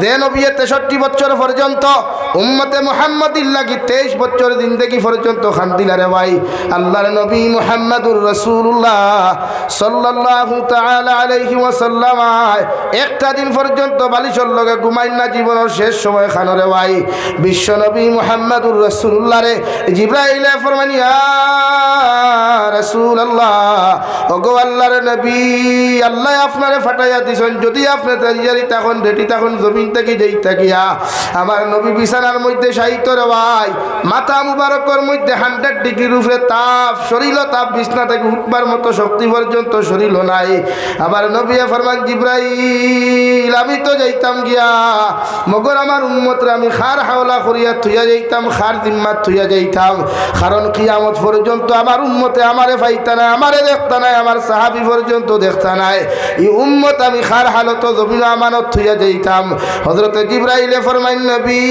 যে নবী 63 বছর পর্যন্ত উম্মতে মুহাম্মাদির লাগি 23 বছর জিন্দেগি পর্যন্ত খান্দিলা রে ভাই আল্লাহর নবী মুহাম্মদুর রাসূলুল্লাহ সাল্লাল্লাহু তাআলা আলাইহি ওয়াসাল্লাম একটা দিন পর্যন্ত বালিশের লগে ঘুমাইন না জীবনের শেষ সময় খানরে ভাই বিশ্ব নবী মুহাম্মদুর রাসূলুল্লাহ রে জিবরাইল ফরমান ইয়া রাসূলুল্লাহ ওগো আল্লাহর নবী আল্লাহ আপনারে ফাটাইয়া দিছেন যদি আপনি তৈয়ারি তখন রেডি তখন জমিন থেকে যেই থাকিয়া আমার নবী বিছানার মধ্যে শায়িত রে ভাই মাথা মুবারকের মধ্যে 100 ডিগ্রির উপরে তাপ শরীর তাপ বিছনা থেকে উঠবার মতো শক্তি পর্যন্ত শরীর নাই আমার নবী ফরমান জিবরাইল আমি তো যাইতাম গিয়া মগর আমার উম্মতরা আমি খার হাওলা করিয়া থুইয়া যাইতাম খার জিম্মাত থুইয়া যাইতাম কারণ কিয়ামত পর্যন্ত আমার উম্মতে আমারে পাইতা না আমারে দেখতা না আমার সাহাবী পর্যন্ত দেখতা নাই এই উম্মত আমি খার হালত জমিন আমানত থুইয়া যাইতাম হযরত জিবরাইল ফরমান নবী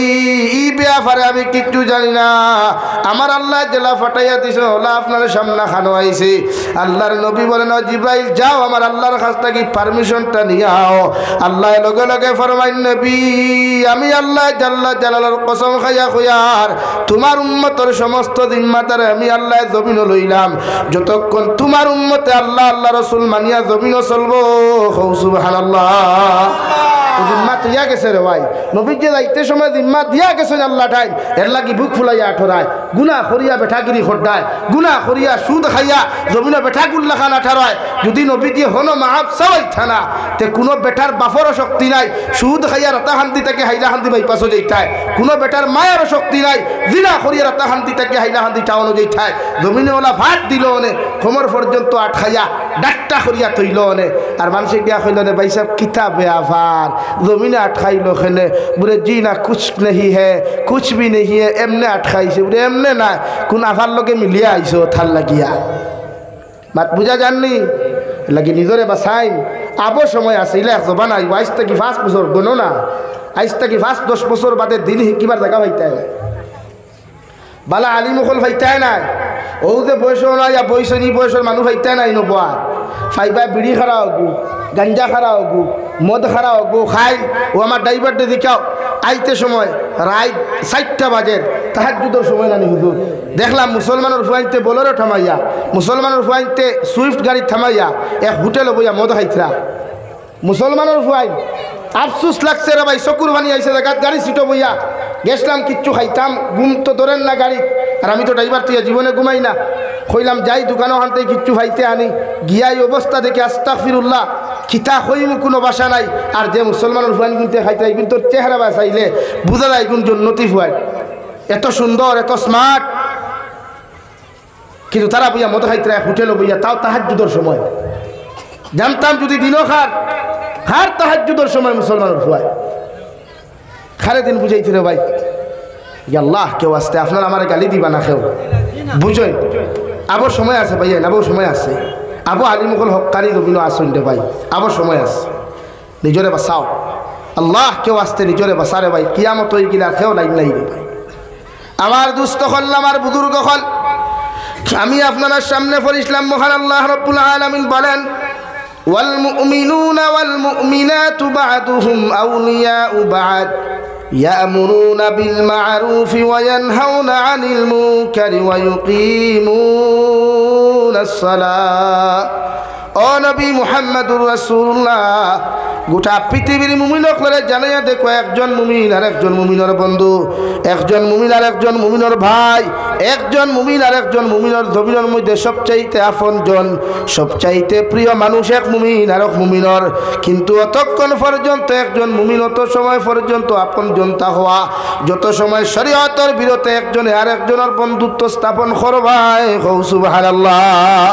ই ব্যাপারে আমি কিচ্ছু জানি না আমার আল্লাহ জেলা ফাটাইয়া দিছে ওলা আপনার সামনে খানো আইছে আল্লাহর নবী বলেন জিবরাইল যাও আমার আল্লাহর কাছ থেকে পারমিশনটা নিয়ে আও আল্লাহ লগে লগে ফরমান নবী আমি আল্লাহ জাল্লা জালালের কসম খাইয়া কইয়ার তোমার উম্মতের সমস্ত জিম্মাদার আমি আল্লাহ জমিন লইলাম যতক্ষণ তোমার উম্মতে আল্লাহ আল্লাহ রাসূল মানিয়া জমিন চলবো সুবহানাল্লাহ জিম্মা দিয়া গেছে রে ভাই নবী যে যাইতে সময় জিম্মা দিয়া গেছেন আল্লাহ ঠাই এর লাগি বুক ফুলাইয়া আঠরায় গুনাহ করিয়া বেঠাগিরি খড্ডায় গুনাহ করিয়া সুদ খাইয়া জমিনে বেঠাগুল্লা খানা ঠারায় যদি নবী দিয়ে হনো মাহাব সবাই থানা তে কোনো বেটার বাফরও শক্তি নাই সুদ খাইয়া রাতা হান্দি থেকে হাইলা হান্দি বাইপাসও যেইঠায় কোনো বেটার মায়েরও শক্তি নাই জিনা করিয়া রাতা হান্দি থেকে হাইলা হান্দি টাউনও যেইঠায় জমিনে ওলা ভাত দিল অনে কোমর পর্যন্ত আট খাইয়া ডাক্তা করিয়া তৈল অনে আর মানুষে গিয়া কইল নে ভাই সাহেব কিতাবে আভার जमीन अटकाई लो खेने बुरे जी ना कुछ नहीं है कुछ भी नहीं है एमने अटकाई से बुरे एमने ना कुन आफार लोगे मिलिया आइसो थाल लगिया बात बुझा जाननी लगी निजरे बसाइन आबो समय आसिले एक जबान आई वाइस तक 5 बছর गनो ना आइस तक 5-10 বছর बादे दिन ही किबार जगह भाईता है बाला आलिम खल भाईता है ना ओ जे बयस ना या बयसनी बयसर मानु भाईता ना इनो बुआ फाइबा बिड़ी खरा होगु गांजा खरा होगु मद खरा होगु खाई ও আমার ড্রাইভারকে দেখাও আইতে সময় রাত 4টা বাজে তাহাজ্জুদের সময় নানি হুজুর দেখলাম মুসলমানের ফুয়াইতে বোলেরো থামাইয়া মুসলমানের ফুয়াইতে সুইফট গাড়ি থামাইয়া এক হোটেলে বইয়া মদ খাইতরা মুসলমানের ফুয়াই আফসোস লাগছে রে ভাই চকুর বানি আইছে জায়গা গাড়ি সিটো বইয়া গেছলাম কিচ্ছু খাইতাম ঘুম তো ধরেন না গাড়ি আর আমি তো ড্রাইভার তুই জীবনে ঘুমাই না কইলাম যাই দোকানও হানতে কিচ্ছু খাইতে আনি গিয়াই অবস্থা দেখে আস্তাগফিরুল্লাহ খিতা হইমু কোনো বাসা নাই আর যে মুসলমানের ফুয়ান কিনতে খাইতে আইবিন তোর চেহারা বাসাইলে বুঝা যায় কোন জন্নতি ফুয়াই এত সুন্দর এত স্মার্ট কিন্তু তারা বইয়া মদ খাইতে হোটেলে বইয়া তাও তাহাজ্জুদের সময় জানতাম যদি দিনও খার তাহাজ্জুদের সময় মুসলমানের ফুয়াই খারে দিন বুঝাইতে রে ভাই আল্লাহ কেউ আসতে আপনার আমার গালি দিবা না কেউ বুঝই আবার সময় আছে ভাইয়া আবার সময় আছে আবু আলিমুল হকানি জমিন আসুন রে ভাই আবার সময় আছে নিজরে বাঁচাও আল্লাহ কেউ আসতে নিজরে বাঁচারে ভাই কিয়ামত হয়ে গেলে আর কেউ লাইন নাই রে ভাই আমার দুস্থ হল আমার বুজুর্গ হল আমি আপনার সামনে পড়িলাম মহান আল্লাহ রাব্বুল আলামিন বলেন ওয়াল মুমিনুনা ওয়াল মুমিনাতু বা'দুহুম আউলিয়াউ বা'দ يأمرون بالمعروف وينهون عن المنكر ويقيمون الصلاة ও নবী মুহাম্মদুর রাসূলুল্লাহ গোটা পৃথিবীর মুমিনকরে জানাইয়া দেখো একজন মুমিন আর একজন মুমিনের বন্ধু একজন মুমিন আর একজন মুমিনের ভাই একজন মুমিন আর একজন মুমিনের জমিনের মধ্যে সবচাইতে আপনজন সবচাইতে প্রিয় মানুষ এক মুমিন আর এক মুমিনের কিন্তু অতক্ষণ পর্যন্ত একজন মুমিন অত সময় পর্যন্ত আপনজন তা হওয়া যত সময় শরীয়তের বিরুদ্ধে একজনে আর একজনের বন্ধুত্ব স্থাপন করবাই সুবহানাল্লাহ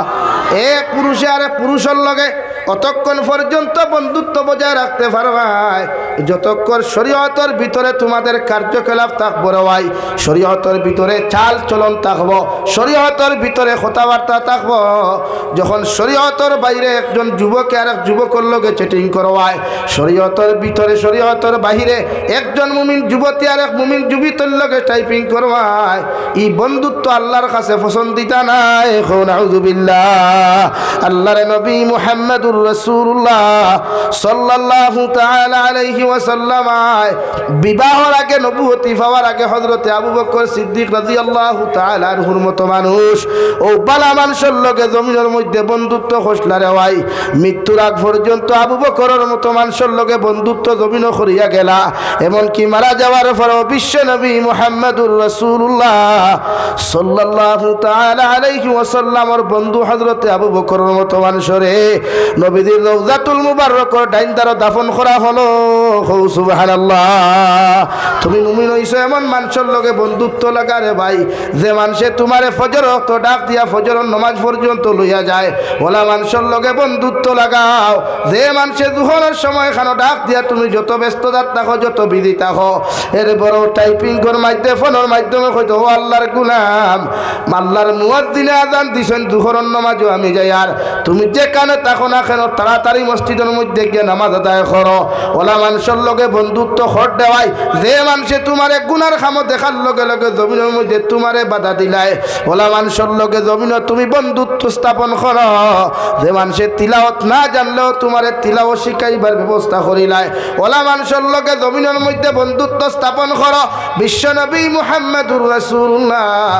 এক পুরুষে আর এক পুরুষের লগে অতক্ষণ পর্যন্ত বন্ধুত্ব বজায় রাখতে পারবাই যতক্ষণ শরীয়তের ভিতরে তোমাদের কার্যকলাপ থাকবো রে ভাই শরীয়তের ভিতরে চাল চলন থাকবো শরীয়তের ভিতরে কথাবার্তা থাকবো যখন শরীয়তের বাইরে একজন যুবক আর এক যুবকের লগে চেটিং করবাই শরীয়তের ভিতরে শরীয়তের বাহিরে একজন মুমিন যুবতী আর এক মুমিন যুবতীর লগে টাইপিং করবাই এই বন্ধুত্ব আল্লাহর কাছে পছন্দিতা নাই নাউযুবিল্লাহ আল্লাহর নবী মুহাম্মদুর রাসূলুল্লাহ সাল্লাল্লাহু তাআলা আলাইহি ওয়াসাল্লাম বিবাহর আগে নবুয়তি পাওয়ার আগে হযরতে আবু বকর সিদ্দিক রাদিয়াল্লাহু তাআলা আনহুর মতো মানুষ ও বালা মানুষের লগে জমিনের মধ্যে বন্ধুত্ব খসলা রে ভাই মৃত্যুর আগ পর্যন্ত আবু বকরের মতো মানুষের লগে বন্ধুত্ব জমিন করিয়া গেলা এমনকি মারা যাওয়ার পর বিশ্ব নবী মুহাম্মদুর রাসূলুল্লাহ সাল্লাল্লাহু তাআলা আলাইহি ওয়াসাল্লামের বন্ধু হযরতে আবু বকরের মতো মানুষরে নবীদের রওজাতুল মুবাররকের ডাইনদার দাফন করা হলো সুবহানাল্লাহ তুমি মুমিন হইছো এমন মানুষের লগে বন্ধুত্ব লাগা রে ভাই যে মানুষে তোমারে ফজর ওয়াক্ত ডাক দিয়া ফজরের নামাজ পর্যন্ত লইয়া যায় ওলা মানুষের লগে বন্ধুত্ব লাগাও যে মানুষে দুহরের সময় খানো ডাক দিয়া তুমি যত ব্যস্ততা থাকো যত বিধি থাকো এর বড় টাইপিং কর মাধ্যমে ফোনের মাধ্যমে কইতো ও আল্লাহর গোলাম আল্লাহর মুয়াজ্জিনে আযান দিছেন দুহরের নামাজও আমি যাই আর তুমি যেখানে থাকো না কেন তাড়াতাড়ি মসজিদের মধ্যে গিয়ে নামাজ আদায় করো ওলা মানুষের লগে বন্ধুত্ব খড় দেওয়াই যে মানুষে তোমার গুনার খামো দেখার লগে লগে জমিনের মধ্যে তোমারে বাধা দিলাই ওলা মানুষের লগে জমিন তুমি বন্ধুত্ব স্থাপন করো যে মানুষে তিলাওয়াত না জানলেও তোমারে তিলাওয়াত শিখাইবার ব্যবস্থা করিলাই ওলা মানুষের লগে জমিনের মধ্যে বন্ধুত্ব স্থাপন করো বিশ্ব নবী মুহাম্মদুর রাসূলুল্লাহ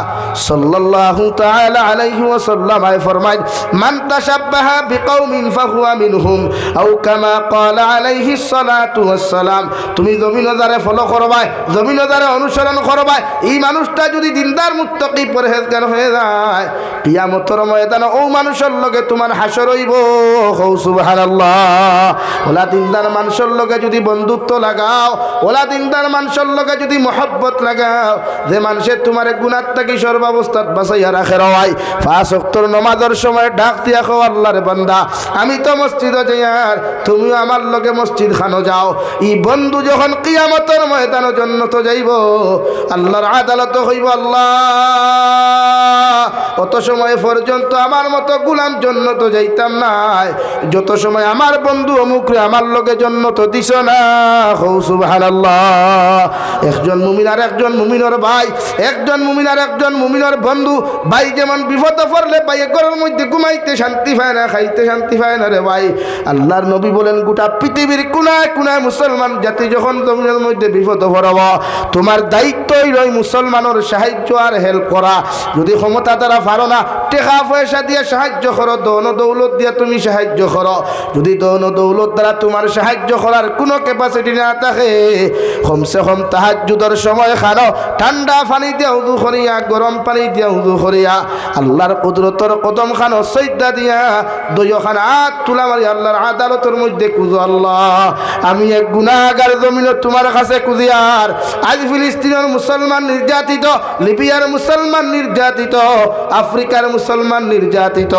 সাল্লাল্লাহু তাআলা আলাইহি ওয়াসাল্লাম ফরমায় মান তাশাব্বাহা বিকওমিন ফাহুয়া মিনহুম আও কামা ক্বালা আলাইহিস সালাতু ওয়াস সালাম তুমি জমিনে যারে ফলো করবা জমিনে যারে অনুসরণ করবা এই মানুষটা যদি দিনদার মুত্তাকি পরহেজগার হয়ে যায় কিয়ামতের ময়দানে ও মানুষের লগে তোমার হাসর হইব সুবহানাল্লাহ ওলা দিনদার মানুষের লগে যদি বন্ধুত্ব লাগাও ওলা দিনদার মানুষের লগে যদি মহব্বত লাগাও যে মানুষে তোমার গুনাহ থেকে সর্বাবস্থাত বাঁচাইয়া রাখে রয় পাঁচ ওয়াক্তের নামাজের সময় ডাক দিয়া কও আল্লাহর বান্দা আমি তো মসজিদে যাই আর তুমিও আমার লগে মসজিদ খানো যাও এই বন্ধু যখন কিয়ামতের ময়দানে জান্নাত যাইব আল্লাহর আদালত হইব আল্লাহ অত সময় পর্যন্ত আমার মতো গোলাম জান্নাত যাইতাম না যত সময় আমার বন্ধু অমুকরে আমার লগে জান্নাত দিছ না সুবহানাল্লাহ একজন মুমিন আর একজন মুমিনের ভাই একজন মুমিন আর একজন মুমিনের বন্ধু ভাই যেমন বিপদে পড়লে ভাই ঘরের মধ্যে ঘুমাইতে শান্তি পায় না খাইতে শান্তি পায় না রে ভাই আল্লাহর নবী বলেন গোটা পৃথিবীর কোনায় কোনায় মুসলমান জাতি যখন জমিনের মধ্যে বিপদে পড়ব তোমার দায়িত্বই রয় মুসলমানের সাহায্য আর হেল্প করা যদি ক্ষমতা দ্বারা পারো না টাকা পয়সা দিয়ে সাহায্য করো দৌন দৌলত দিয়ে তুমি সাহায্য করো যদি দৌন দৌলত দ্বারা তোমার সাহায্য করার কোনো ক্যাপাসিটি না থাকে কমসে কম তাহাজ্জুদের সময় খানো ঠান্ডা পানি দিয়ে উযু করিয়া গরম পানি দিয়ে উযু করিয়া আল্লাহর কুদরতের কদম খানো সজদা দিয়া দুইখান হাত তুলা মারি আল্লাহর আদালতের মধ্যে কুজো আল্লাহ আমি এক গুনাহগার জমিনে তোমার কাছে কুজিয়ার আজ ফিলিস্তিনের মুসলমান নির্যাতিত লিবিয়ার মুসলমান নির্যাতিত আফ্রিকার মুসলমান নির্যাতিত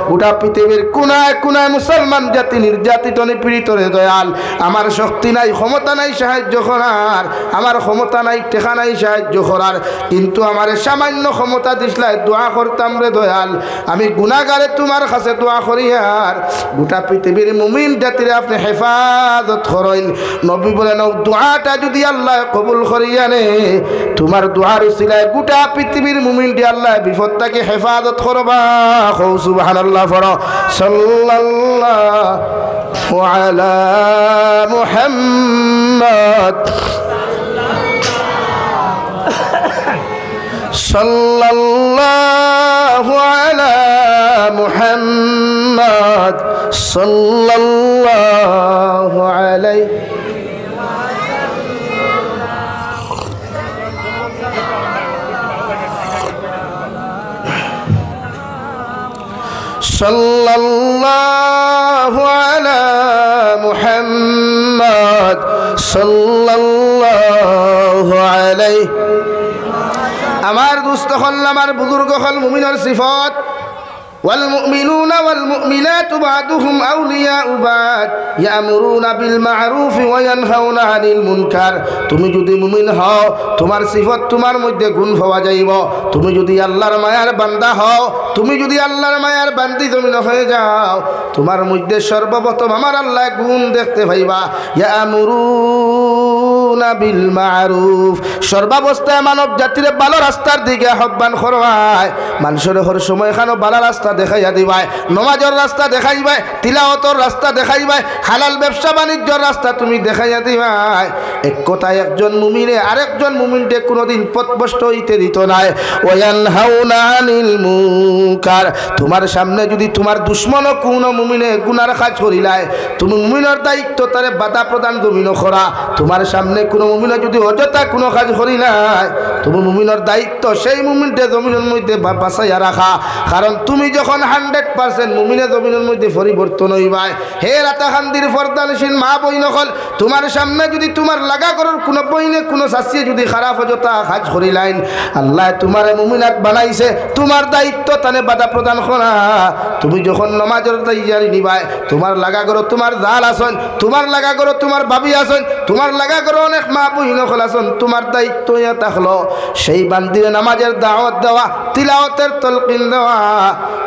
গোটা পৃথিবীর কোনায় কোনায় মুসলমান জাতি নির্যাতিত নিপীড়িত রে দয়াল আমার শক্তি নাই ক্ষমতা নাই সাহায্য করার আমার ক্ষমতা নাই টেকা নাই সাহায্য করার কিন্তু আমার সামান্য ক্ষমতা দিসলাই দোয়া করতাম রে দয়াল আমি গুনাহগারে তোমার কাছে দোয়া করি আর গোটা পৃথিবীর মুমিন জাতিরে আপনি হেফাজত করেন নবী বলেন দোয়াটা যদি আল্লাহ কবুল করিয়া নে তোমার দোয়ার উসিলায় গোটা পৃথিবীর মুমিন দিয়ে আল্লাহ বিপদ থেকে হেফাজত করবা সুবহানাল্লাহ ফর সাল্লাল্লাহু আলা মুহাম্মদ সাল্লাল্লাহু আলা মুহাম্মদ সাল্লাল্লাহু আলাইহি সাল্লাল্লাহু আলা মুহাম্মদ সাল্লাল্লাহু আলাইহি আমার দুস্থ হল আমার বুজুর্গ হল মুমিনের সিফত والمؤمنون والمؤمنات بعضهم أولياء بعض يأمرون بالمعروف وينهون عن المنكر তুমি যদি মুমিন হও তোমার সিফত তোমার মধ্যে গুণ পাওয়া যাইব তুমি যদি আল্লাহর মায়ার বান্দা হও তুমি যদি আল্লাহর মায়ার বান্দি জমিন হয়ে যাও তোমার মধ্যে সর্বপ্রথম আমার আল্লাহ গুণ দেখতে পাইবা ইয়ামুরুনা তা'মুরুনা বিল মা'রুফ সর্বাবস্থায় মানব জাতির ভালো রাস্তার দিকে আহ্বান করবাই মানুষের হর সময় খানো ভালো রাস্তা দেখাইয়া দিবাই নামাজের রাস্তা দেখাইবাই তিলাওয়াতের রাস্তা দেখাইবাই হালাল ব্যবসা বাণিজ্যের রাস্তা তুমি দেখাইয়া দিবাই এক কথায় একজন মুমিনে আরেকজন মুমিনকে কোনোদিন পথভ্রষ্ট হইতে দিত না ওয়ায়ানহাউনা আনিল মুনকার তোমার সামনে যদি তোমার দুশমন কোনো মুমিনে গুনার কাজ করিলাই তুমি মুমিনের দায়িত্ব তারে বাধা প্রদান জমিন করা তোমার সামনে কোনো মুমিনে যদি অযথা কোনো কাজ করিলাই তুমি মুমিনের দায়িত্ব সেই মুমিনকে জমিনের মধ্যে বাঁচাইয়া রাখা কারণ তুমি যখন 100% মুমিনে জমিনের মধ্যে পরিবর্তন হইবাই হে রাতাখান্দির ফরদানশীল মা বই নকল তোমার সামনে যদি তোমার লাগা করার কোনো বইনে কোনো শাস্তি যদি খারাপ অযথা কাজ করিলাইন আল্লাহ তোমার মুমিনাত বানাইছে তোমার দায়িত্ব তানে বাধা প্রদান করা তুমি যখন নামাজের তৈয়ারি নিবাই তোমার লাগা করো তোমার জাল আসন তোমার লাগা করো তোমার ভাবি আসন তোমার লাগা করো অনেক মা বহিন হল আসন তোমার দায়িত্ব ইয়া থাকলো সেই বান্দিরে নামাজের দাওয়াত দেওয়া তিলাওয়াতের তলকিন দেওয়া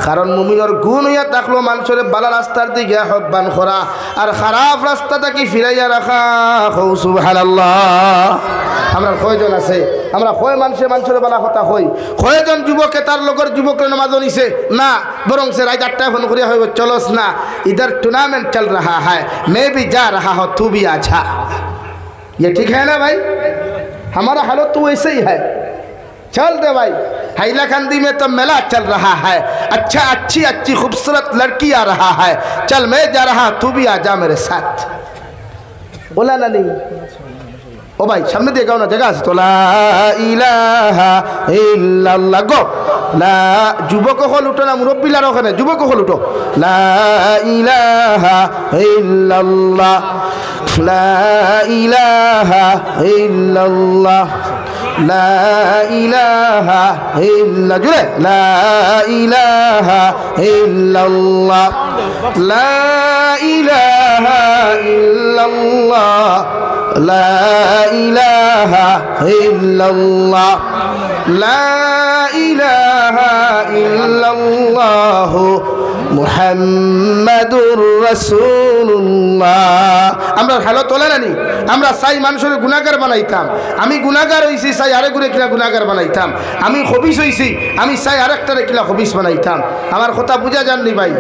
কারণ মুমিনের গুণ ইয়া থাকলো মানুষের ভালো রাস্তার দিকে আহ্বান করা আর খারাপ রাস্তাটাকে ফিরাইয়া রাখা সুবহানাল্লাহ আমরা কয়জন আছে আমরা কয় মানুষের বেলা কথা হই কয়জন যুবকে তার লগর যুবকের নামাজ নিছে না বরং সে রাত 8টায় ফোন করিয়া হইব চলোস না इधर टूर्नामेंट चल रहा है मैं भी जा रहा हूँ तू भी अच्छा ये ठीक है ना भाई हमारा हालत तो वैसे ही है चल दे भाई हैलाकंदी में तो मेला चल रहा है अच्छा अच्छी अच्छी खूबसूरत लड़की आ रहा है चल मैं जा रहा तू भी आ जा मेरे साथ बोला ना नहीं ও ভাই সামনে দিয়ে গাও না জায়গা আছে তো লা ইলাহা ইল্লাল্লাহ গো লা যুবক হল উঠো না মুরব্বিলার ওখানে যুবক হল উঠো লা ইলাহা ইল্লাল্লাহ লা ইলাহা ইল্লাল্লাহ লা ইলাহা ইল্লা জুড়ে লা ইলাহা ইল্লাল্লাহ লা ইলাহা ইল্লাল্লাহ لا إله إلا الله لا إله إلا الله মুহাম্মাদুর রাসূলুল্লাহ আমরা ভালো তোলা নানি আমরা চাই মানুষের গুনাহগার বানাইতাম আমি গুনাহগার হইছি চাই আরে গুরে কিলা গুনাহগার বানাইতাম আমি খবিস হইছি আমি চাই আরেকটারে কিলা খবিস বানাইতাম আমার কথা বুঝা জাননি ভাই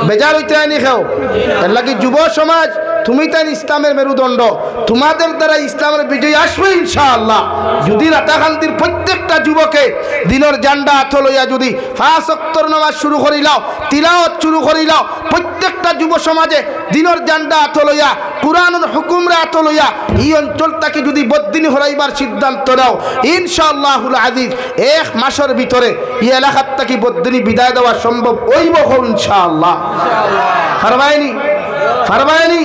বেজার হইতে আনি খাও এর লাগি যুব সমাজ তুমি তাই ইসলামের মেরুদণ্ড তোমাদের দ্বারা ইসলামের বিজয় আসবে ইনশাআল্লাহ যদি রাতাকান্দির প্রত্যেকটা যুবকে দিনের জান্ডা হাতে লইয়া যদি 5 ওয়াক্তর নামাজ শুরু করিলাও তিলাওয়াত শুরু করিলাও প্রত্যেকটা যুব সমাজে দিনের জান্ডা হাতে লইয়া কুরআনের হুকুমরা হাতে লইয়া এই অঞ্চলটাকে যদি বদদিনী হরাইবার সিদ্ধান্ত নাও ইনশাআল্লাহুল আজিজ এক মাসের ভিতরে এই এলাকাটাকে বদদিনী বিদায় দেওয়া সম্ভব হইব ইনশাআল্লাহ ফারমাইনি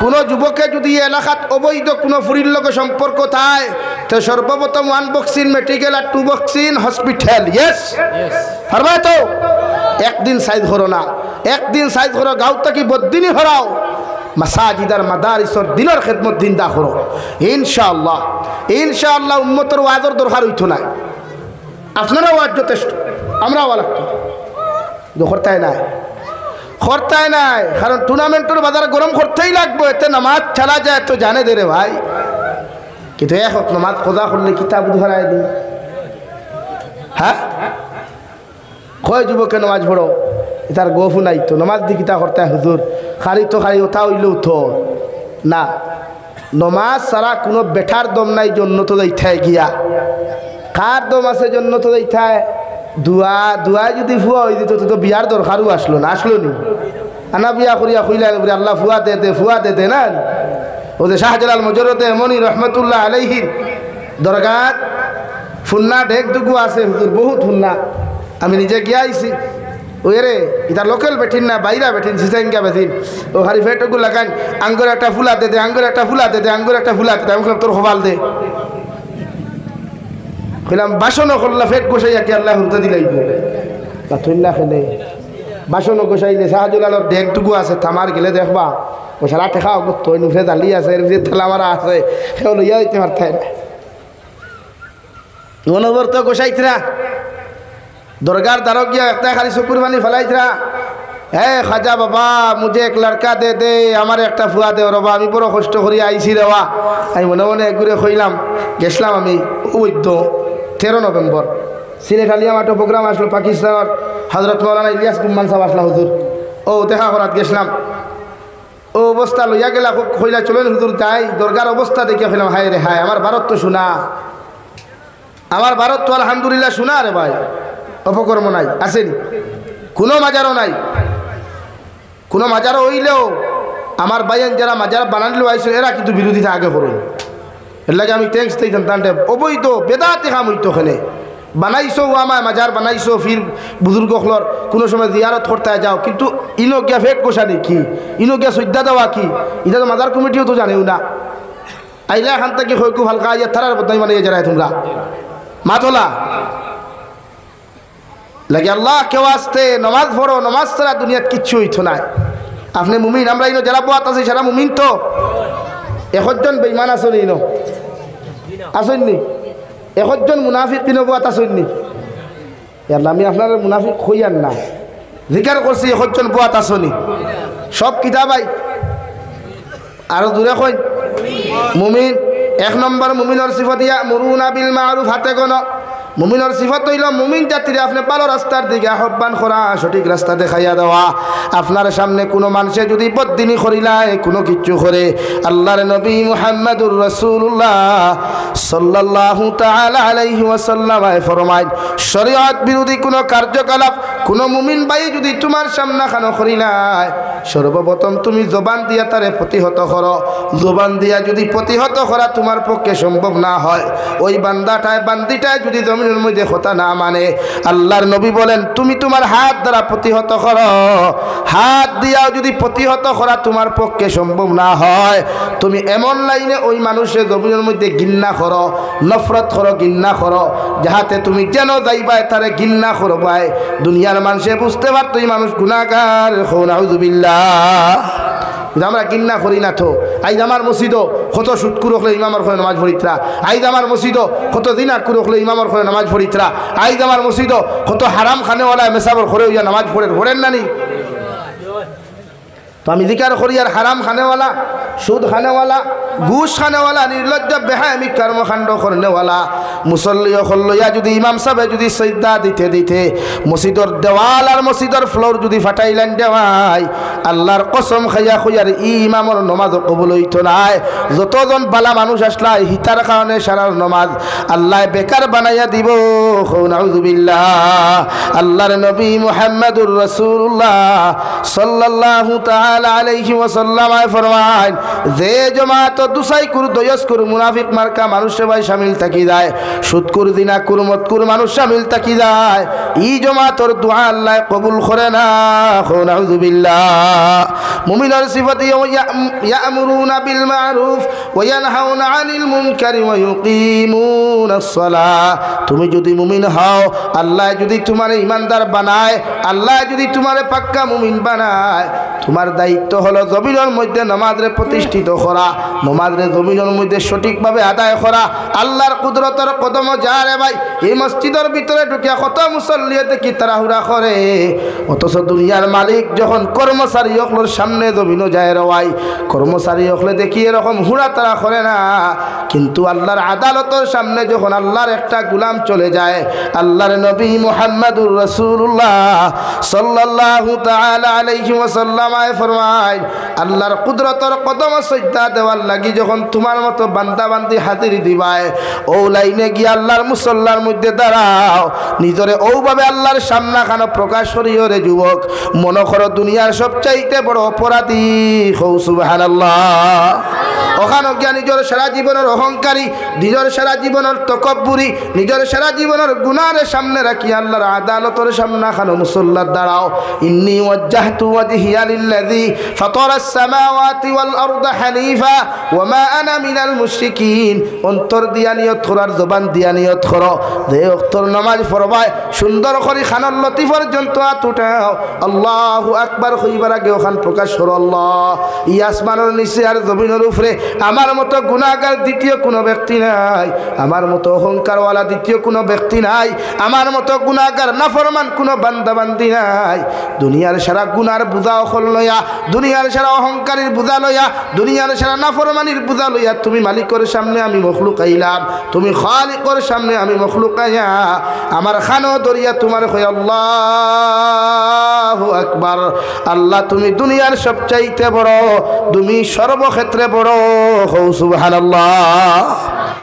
কোনো যুবকে যদি এলাকাত অবৈধ কোনো ফুরির লোক সম্পর্ক থাকে তো সর্বপ্রথম 1 বক্সিন মেডিকেল আর 2 বক্সিন হসপিটাল ইয়েস ফারমাই তো একদিন সাইজ করো না একদিন সাইজ করো গাঁওটা কি বদদিনী হরাও মাসাজিদার মাদারিসর দিনের খেদমত দিনদা করো ইনশাআল্লাহ ইনশাআল্লাহ উম্মতের ওয়াজের দরকার হইতো না আপনারা ওয়াজ যথেষ্ট আমরাও লাগতো করতেই নাই করতেই নাই কারণ টুর্নামেন্টের বাজারে গরম করতেই লাগবে এতে নামাজ ছাড়া যায় তো জানে দে রে ভাই কিন্তু এক নামাজ খোঁজা করলে কিতাব ধরাই দিই হ্যাঁ কয় যুবকে নামাজ পড়ো তার গফু নাই তো নামাজ দি কিতা করতে হুজুর খালি তো খালি ওঠা হইলে উঠো না নমাজ ছাড়া কোনো বেঠার দম নাই জন্য তো যাইথায় গিয়া কার দম আছে জন্য তো যাইথায় দুয়া যদি ফুয়া হয়ে দিত তো বিয়ার দরকারও আসলো নি আনা বিয়া করিয়া খুইলা আল্লাহ ফুয়া দে না ও যে শাহজালাল মজরতে এমনই রহমতুল্লাহ আলাইহির দরগাত ফুন্না ঢেক দুগু আছে হুজুর বহুত ফুন্না আমি নিজে গিয়া আইছি ওই রে এটা লোকাল বেঠিন না বাইরা বেঠিন সিসাইঙ্গা বেঠিন ও হারি ফেটগু লাগান আঙ্গুর একটা ফুলা দে আঙ্গুর একটা ফুলা দে আঙ্গুর একটা ফুলা দে আমি তোর খোবাল দে কইলাম বাসনও করলা ফেট গোসাইয়া কি আল্লাহ হুরতে দিলাইব কাতুল্লা খেলে বাসনও গোসাইলে শাহজুলালর ডেকটুকু আছে থামার গেলে দেখবা ও সারা ঠেকাও করতো ওই নুফে দালি আছে এর ভিতরে থেলা মারা আছে সেও লইয়া দিতে পারতাই না মনোবর তো গোসাইতরা দরগার দ্বারক গিয়া একটা খালি চকুর পানি ফেলাইতরা হে খাজা বাবা মুঝে এক লড়কা দে দে, আমার একটা ফুয়া দে রবা, আমি বড় কষ্ট করি আইছি রেওয়া। আমি মনে মনে ঘুরে কইলাম, গেছিলাম আমি 13 নভেম্বর সিলেট আলিয়া মাঠে প্রোগ্রাম আসলো, পাকিস্তানের হজরত মৌলানা ইলিয়াস গুম্মান সাহেব আসলা হুজুর, ও দেখা করাত গেছিলাম। ও অবস্থা লইয়া গেলা কইলা চলেন হুজুর যাই, দরগার অবস্থা দেখে ফেলাম, হায় রে হায়, আমার ভারত তো শোনা, আমার ভারত তো আলহামদুলিল্লাহ শোনা রে ভাই, অপকর্ম নাই, আসেনি কোনো মাজারও নাই, কোনো মাজারও হইলেও আমার ভাইয়ান যারা মাজার বানানিলেও আইসো এরা কিন্তু বিরোধিতা আগে করুন, এর লাগে আমি ট্যাঙ্কস দিতাম তান্টে অবৈধ বেদাতে কাম হইতো ওখানে বানাইছো আমায় মাজার বানাইছো, ফির বুজুর্গর কোনো সময় জিয়ারত করতে যাও, কিন্তু ইনো গিয়া ফেট কষা কি, ইনো গিয়া শ্রদ্ধা দেওয়া কি, এটা তো মাজার কমিটিও তো জানেও না। আইলা এখান থেকে খুব হালকা আইয়া থারার বদনাই মানে যারাই তোমরা মাতলা লাগে আল্লাহ কেউ আসতে নমাজ পড়ো, নমাজ ছাড়া দুনিয়াত কিচ্ছু হইতো না। আপনি মুমিন, আমরা ইনো যারা বাত আছে সারা মুমিন তো, 1জন বেঈমান আসেন ইনো আসেননি, 1জন মুনাফিক তিন বাত আসেননি, আমি আপনার মুনাফিক হইয়ান না, জিকার করছি 1জন বাত আসনি সব কিতাবাই, আরো দূরে কই মুমিন। 1 নম্বর মুমিনের সিফত ইয়ামুরুনা বিল মারুফ, হাতে গোনো মুমিনের সিফত হইল মুমিন জাতিরে আপনি ভালো রাস্তার দিকে আহ্বান করা, সঠিক রাস্তা দেখাইয়া দেওয়া। আপনার সামনে কোনো মানুষে যদি বদদিনী করিলায় কোনো কিচ্ছু করে, আল্লাহর নবী মুহাম্মদুর রাসূলুল্লাহ সাল্লাল্লাহু তাআলা আলাইহি ওয়াসাল্লাম ফরমায়, শরীয়ত বিরোধী কোনো কার্যকলাপ কোনো মুমিন ভাই যদি তোমার সামনে খানো করিলায়, সর্বপ্রথম তুমি জবান দিয়া তারে প্রতিহত করো। জবান দিয়া যদি প্রতিহত করা তোমার পক্ষে সম্ভব না হয়, ওই বান্দিটায় যদি জমিনের মধ্যে কথা না মানে, আল্লাহর নবী বলেন তুমি তোমার হাত দ্বারা প্রতিহত করো। হাত দিয়াও যদি প্রতিহত করা তোমার পক্ষে সম্ভব না হয়, তুমি এমন লাইনে ওই মানুষের জমিনের মধ্যে ঘৃণা করো, নফরত করো, ঘৃণা করো, যাহাতে তুমি যেন যাইবাই তারে ঘৃণা করবাই, দুনিয়ার মানুষে বুঝতে পারতো এই মানুষ গুনাহগার। নাউযুবিল্লাহ, আমরা কিন্না করি না তো। আইজ আমার মসজিদ কত সুৎকু রখলে ইমামর করে নামাজ পড়িত্রা, আইজ আমার মসজিদ কত দিনাকু রখলে ইমামর করে নামাজ পড়িত্রা, আইজ আমার মসজিদ কত হারাম খানেওয়ালা মেসাবর করে ইয়া নামাজ পড়েন নানি। তো আমি জিকার করি আর হারাম খানেওয়ালা, সুদ খানেওয়ালা, ঘুষ খানেওয়ালা, নির্লজ্জ বেহায়ামি কর্মকাণ্ড করনেওয়ালা মুসল্লি লইয়া যদি ইমাম সাহেব যদি সজদা দিতে দিতে মসজিদর দেওয়াল আর মসজিদর ফ্লোর যদি ফাটাইলেন দেওয়াই, আল্লাহর কসম খাইয়া খুইয়ার ইমামর নমাজ কবুল হইতো নাই। যতজন বালা মানুষ আসলা হিতার কারণে সারার নমাজ আল্লাহ বেকার বানাইয়া দিব। নাউযুবিল্লাহ। আল্লাহর নবী মুহাম্মদুর রাসূলুল্লাহ সাল্লাল্লাহু তাআলা আলাইহি ওয়াসাল্লাম ফরমায়, যে জমাত দুসাইকুর দয়স্কুর মুনাফিক মার্কা মানুষ সবাই শামিল থাকি যায়, সুদকুর জিনাকুর মতকুর মানুষ শামিল থাকি যায়, এই জমাতর দোয়া আল্লাহ কবুল করে না। নাউযুবিল্লাহ। মুমিনের সিফাত ইয়ামুরুনা বিল মারুফ ওয়া ইয়ানহাউনা আনিল মুনকারি ওয়া ইউকিমুনাস সালাহ। তুমি যদি মুমিন হও, আল্লাহ যদি তোমারে ইমানদার বানায়, আল্লাহ যদি তোমারে পাক্কা মুমিন বানায়, তোমার দায়িত্ব হলো জমিনের মধ্যে নামাজরে প্রতিষ্ঠিত করা, নামাজরে জমিনের মধ্যে সঠিকভাবে আদায় করা। আল্লাহর কুদরতের কদম যারে ভাই, এই মসজিদের ভিতরে ঢুকিয়া কত মুসল্লিয়ে দেখি তাড়াহুড়া করে, অথচ দুনিয়ার মালিক যখন কর্মচারী হকলোর সামনে জমিনও যায় রওয়াই, কর্মচারী হকলে দেখি এরকম হুড়া তারা করে না, কিন্তু আল্লাহর আদালতের সামনে যখন আল্লাহর একটা গোলাম চলে যায়, আল্লাহর নবী মুহাম্মদুর রাসূলুল্লাহ সাল্লাল্লাহু তাআলা আলাইহি ওয়াসাল্লাম ফরমায়, আল্লাহর কুদরতের কদম সজদা দেওয়ার লাগি যখন তোমার মতো বান্দা বান্দি হাজির দিবায়, ও লাইনে গিয়ে আল্লাহর মুসল্লার মধ্যে দাঁড়াও, নিজরে ওভাবে আল্লাহর সামনাখানো প্রকাশ করিও রে যুবক, মনে করো দুনিয়ার সবচাইতে বড় অপরাধী। হৌ সুবহানাল্লাহ। ওখানে গিয়া নিজের সারা জীবনের অহংকারী, নিজের সারা জীবনের তকব্বুরি, নিজের সারা জীবনের গুনার সামনে রাখি আল্লাহর আদালতের সামনাখানো মুসল্লার দাঁড়াও। ইন্নী ওয়াজ্জাহতু ওয়াজহিয়া লিল্লাযী ফাতারাস সামাওয়াতি ওয়াল আরদা হানিফা ওয়া মা আনা মিনাল মুশরিকিন। অন্তর দিয়া নিয়ত করার, জবান দিয়া নিয়ত করো, যে ওয়াক্তর নামাজ পড়বায় সুন্দর করে খানার লতি পর্যন্ত হাত উঠাও, আল্লাহু আকবার কইবার আগে ওখান প্রকাশ করো আল্লাহ। ই আসমানের নিচে আর জমিনের উপরে আমার মতো গুনাহগার দ্বিতীয় কোনো ব্যক্তি নাই, আমার মতো অহংকারওয়ালা দ্বিতীয় কোনো ব্যক্তি নাই, আমার মতো গুনাহগার নাফরমান কোনো বান্দা বান্দি নাই। দুনিয়ার সারা গুনার বোঝা অকল লইয়া, দুনিয়ার সারা অহংকারের বোঝা লইয়া, দুনিয়ার সারা নাফরমানির বোঝা লইয়া তুমি মালিকের সামনে আমি মখলুক আইলাম, তুমি খালিকের সামনে আমি মখলুক আইয়া আমার খানো দরিয়া তোমার কই আল্লাহু আকবার। আল্লাহ তুমি দুনিয়ার সবচাইতে বড়, তুমি সর্বক্ষেত্রে বড়। সুবহানাল্লাহ।